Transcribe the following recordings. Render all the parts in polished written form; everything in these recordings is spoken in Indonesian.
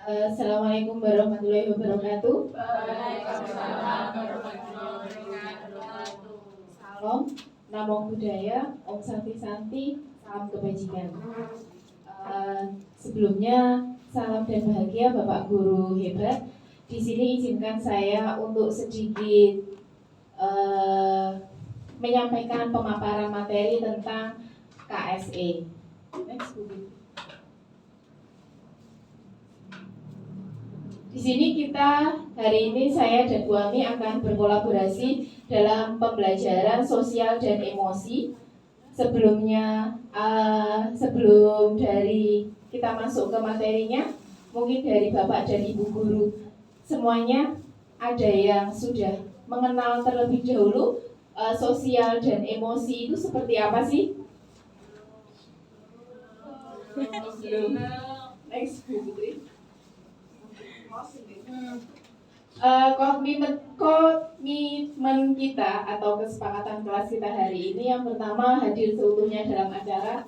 Assalamualaikum warahmatullahi wabarakatuh. Waalaikumsalam warahmatullahi wabarakatuh. Salam, namo budaya, Om Santi, salam kebajikan. Sebelumnya salam dan bahagia Bapak Guru hebat. Di sini izinkan saya untuk sedikit menyampaikan pemaparan materi tentang KSE. Next, Bu. Di sini hari ini saya dan Bu Ami akan berkolaborasi dalam pembelajaran sosial dan emosi. Sebelum dari kita masuk ke materinya, mungkin dari Bapak dan Ibu Guru semuanya ada yang sudah mengenal terlebih dahulu sosial dan emosi itu seperti apa sih? Belum. Next, Bu Putri. Komitmen kita atau kesepakatan kelas kita hari ini yang pertama hadir seutuhnya dalam acara,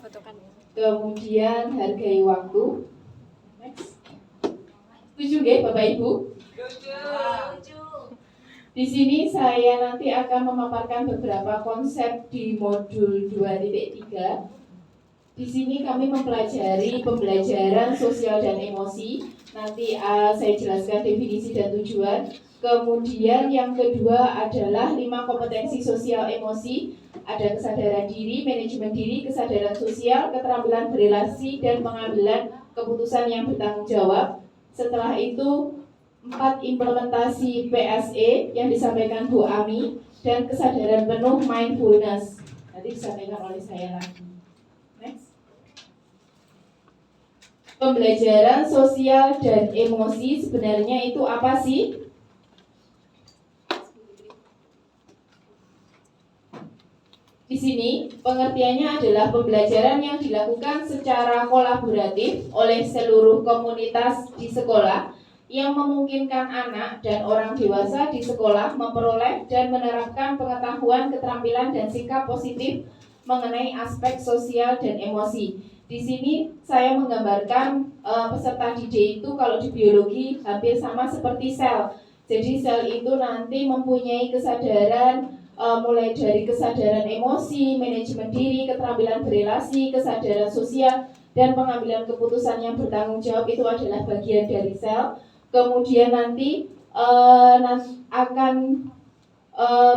kemudian hargai waktu. Next. Setuju nggih Bapak Ibu? Setuju. Di sini saya nanti akan memaparkan beberapa konsep di modul 2.3. Di sini kami mempelajari pembelajaran sosial dan emosi. Nanti saya jelaskan definisi dan tujuan. Kemudian yang kedua adalah 5 kompetensi sosial emosi. Ada kesadaran diri, manajemen diri, kesadaran sosial, keterampilan berelasi, dan pengambilan keputusan yang bertanggung jawab. Setelah itu 4 implementasi PSE yang disampaikan Bu Ami, dan kesadaran penuh mindfulness. Nanti disampaikan oleh saya lagi. Next. Pembelajaran sosial dan emosi sebenarnya itu apa sih? Di sini pengertiannya adalah pembelajaran yang dilakukan secara kolaboratif oleh seluruh komunitas di sekolah yang memungkinkan anak dan orang dewasa di sekolah memperoleh dan menerapkan pengetahuan, keterampilan, dan sikap positif mengenai aspek sosial dan emosi. Di sini saya menggambarkan peserta didik itu kalau di biologi hampir sama seperti sel. Jadi sel itu nanti mempunyai kesadaran mulai dari kesadaran emosi, manajemen diri, keterampilan berelasi, kesadaran sosial, dan pengambilan keputusan yang bertanggung jawab itu adalah bagian dari sel. Kemudian nanti akan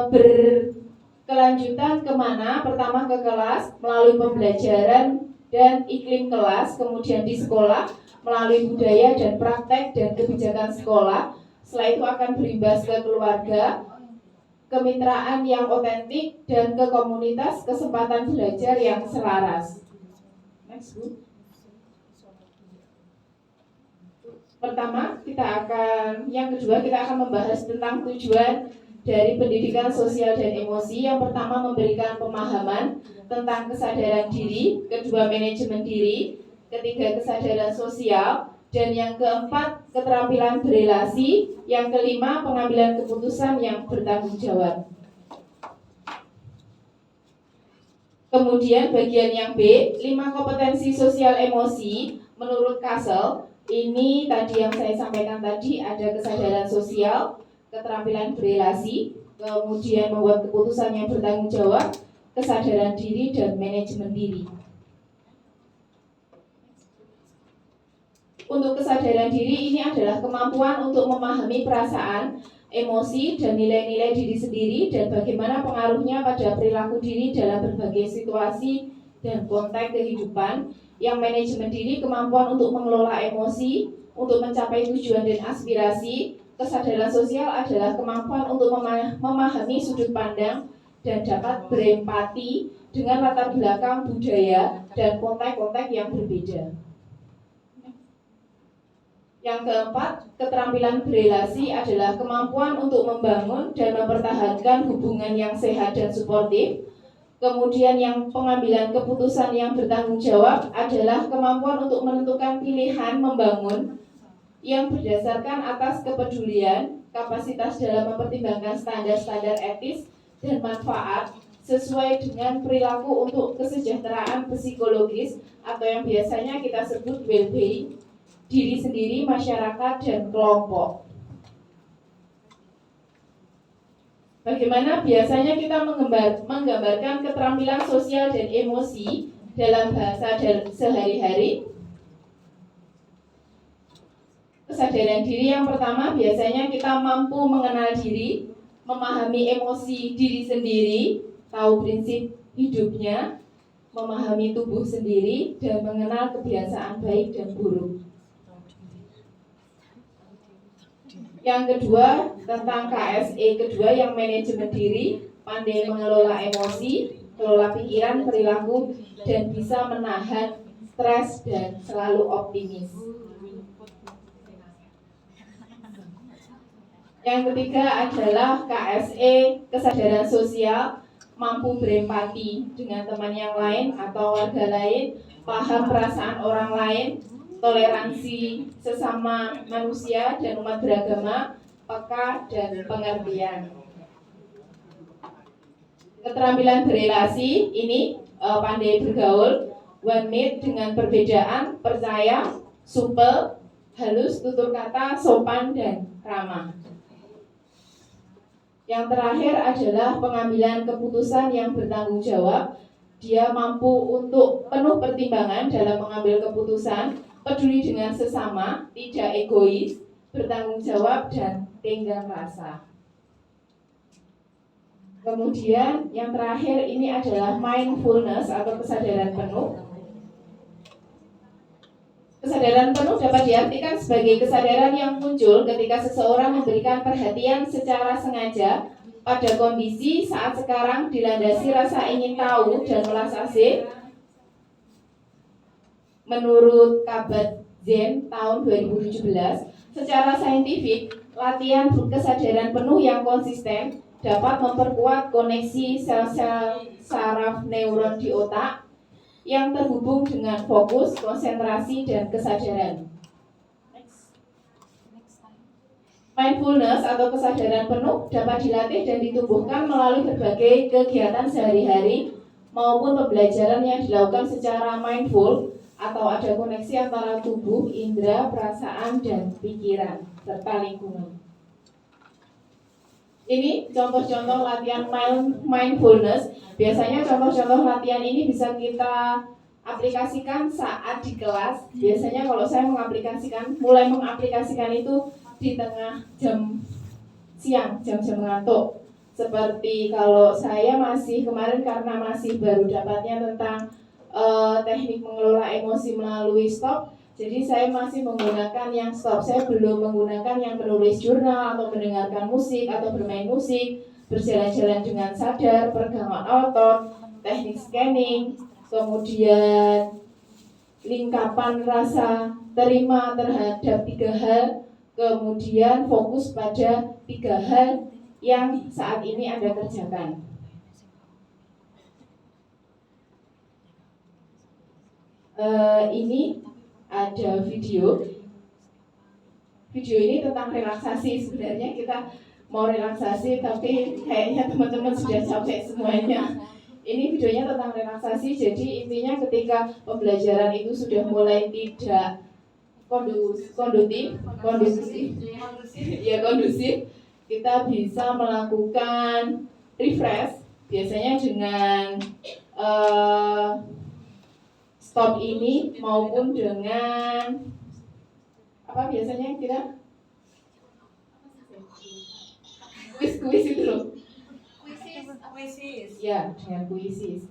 berkelanjutan kemana? Pertama ke kelas melalui pembelajaran dan iklim kelas, kemudian di sekolah melalui budaya dan praktek dan kebijakan sekolah. Setelah itu akan berimbas ke keluarga, kemitraan yang otentik, dan ke komunitas, kesempatan belajar yang selaras. Next, Bu. Yang kedua kita akan membahas tentang tujuan dari pendidikan sosial dan emosi. Yang pertama memberikan pemahaman tentang kesadaran diri, kedua manajemen diri, ketiga kesadaran sosial, dan yang keempat keterampilan berelasi, yang kelima pengambilan keputusan yang bertanggung jawab. Kemudian bagian yang B, 5 kompetensi sosial emosi menurut Kasel. Ini tadi yang saya sampaikan tadi, ada kesadaran sosial, keterampilan berelasi, kemudian membuat keputusan yang bertanggung jawab, kesadaran diri, dan manajemen diri. Untuk kesadaran diri ini adalah kemampuan untuk memahami perasaan, emosi, dan nilai-nilai diri sendiri dan bagaimana pengaruhnya pada perilaku diri dalam berbagai situasi dan konteks kehidupan. Yang manajemen diri kemampuan untuk mengelola emosi, untuk mencapai tujuan dan aspirasi. Kesadaran sosial adalah kemampuan untuk memahami sudut pandang dan dapat berempati dengan latar belakang budaya dan konteks-konteks yang berbeda. Yang keempat, keterampilan berelasi adalah kemampuan untuk membangun dan mempertahankan hubungan yang sehat dan suportif. Kemudian yang pengambilan keputusan yang bertanggung jawab adalah kemampuan untuk menentukan pilihan membangun yang berdasarkan atas kepedulian, kapasitas dalam mempertimbangkan standar-standar etis dan manfaat sesuai dengan perilaku untuk kesejahteraan psikologis atau yang biasanya kita sebut well-being, diri sendiri, masyarakat, dan kelompok. Bagaimana biasanya kita menggambarkan keterampilan sosial dan emosi dalam bahasa sehari-hari? Kesadaran diri yang pertama, biasanya kita mampu mengenal diri, memahami emosi diri sendiri, tahu prinsip hidupnya, memahami tubuh sendiri, dan mengenal kebiasaan baik dan buruk. Yang kedua, tentang KSE kedua yang manajemen diri, pandai mengelola emosi, kelola pikiran, perilaku, dan bisa menahan stres dan selalu optimis. Yang ketiga adalah KSE kesadaran sosial, mampu berempati dengan teman yang lain atau warga lain, paham perasaan orang lain, toleransi sesama manusia dan umat beragama, peka dan pengertian. Keterampilan berelasi ini pandai bergaul, one mate dengan perbedaan, percaya, supel, halus, tutur kata, sopan dan ramah. Yang terakhir adalah pengambilan keputusan yang bertanggung jawab. Dia mampu untuk penuh pertimbangan dalam mengambil keputusan, peduli dengan sesama, tidak egois, bertanggung jawab, dan tenggang rasa. Kemudian yang terakhir ini adalah mindfulness atau kesadaran penuh. Kesadaran penuh dapat diartikan sebagai kesadaran yang muncul ketika seseorang memberikan perhatian secara sengaja pada kondisi saat sekarang dilandasi rasa ingin tahu dan welas asih. Menurut Kabat-Zinn tahun 2017, secara saintifik, latihan kesadaran penuh yang konsisten dapat memperkuat koneksi sel-sel saraf neuron di otak yang terhubung dengan fokus, konsentrasi, dan kesadaran. Mindfulness atau kesadaran penuh dapat dilatih dan ditumbuhkan melalui berbagai kegiatan sehari-hari maupun pembelajaran yang dilakukan secara mindful atau ada koneksi antara tubuh, indera, perasaan, dan pikiran serta lingkungan. Ini contoh-contoh latihan mindfulness. Biasanya contoh-contoh latihan ini bisa kita aplikasikan saat di kelas. Biasanya kalau saya mulai mengaplikasikan itu di tengah jam siang, jam-jam ngantuk. Seperti kalau saya kemarin karena masih baru dapatnya tentang teknik mengelola emosi melalui stop. Jadi saya masih menggunakan yang stop. Saya belum menggunakan yang menulis jurnal atau mendengarkan musik atau bermain musik, berjalan-jalan dengan sadar, peregangan otot, teknik scanning, kemudian lingkapan rasa terima terhadap 3 hal, kemudian fokus pada 3 hal yang saat ini Anda kerjakan. Ini ada video ini tentang relaksasi. Sebenarnya kita mau relaksasi tapi kayaknya teman-teman sudah capek semuanya. Ini videonya tentang relaksasi. Jadi intinya ketika pembelajaran itu sudah mulai tidak kondusif, kita bisa melakukan refresh biasanya dengan stop ini maupun dengan apa biasanya kita kuis itu loh. Kuisis. Ya, dengan kuisis.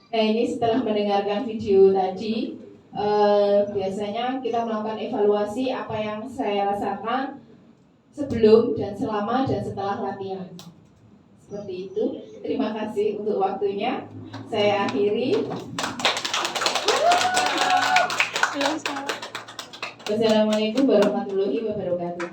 Nah ini setelah mendengarkan video tadi, biasanya kita melakukan evaluasi apa yang saya rasakan sebelum dan selama dan setelah latihan. Seperti itu. Terima kasih untuk waktunya. Saya akhiri. Wassalamualaikum warahmatullahi wabarakatuh.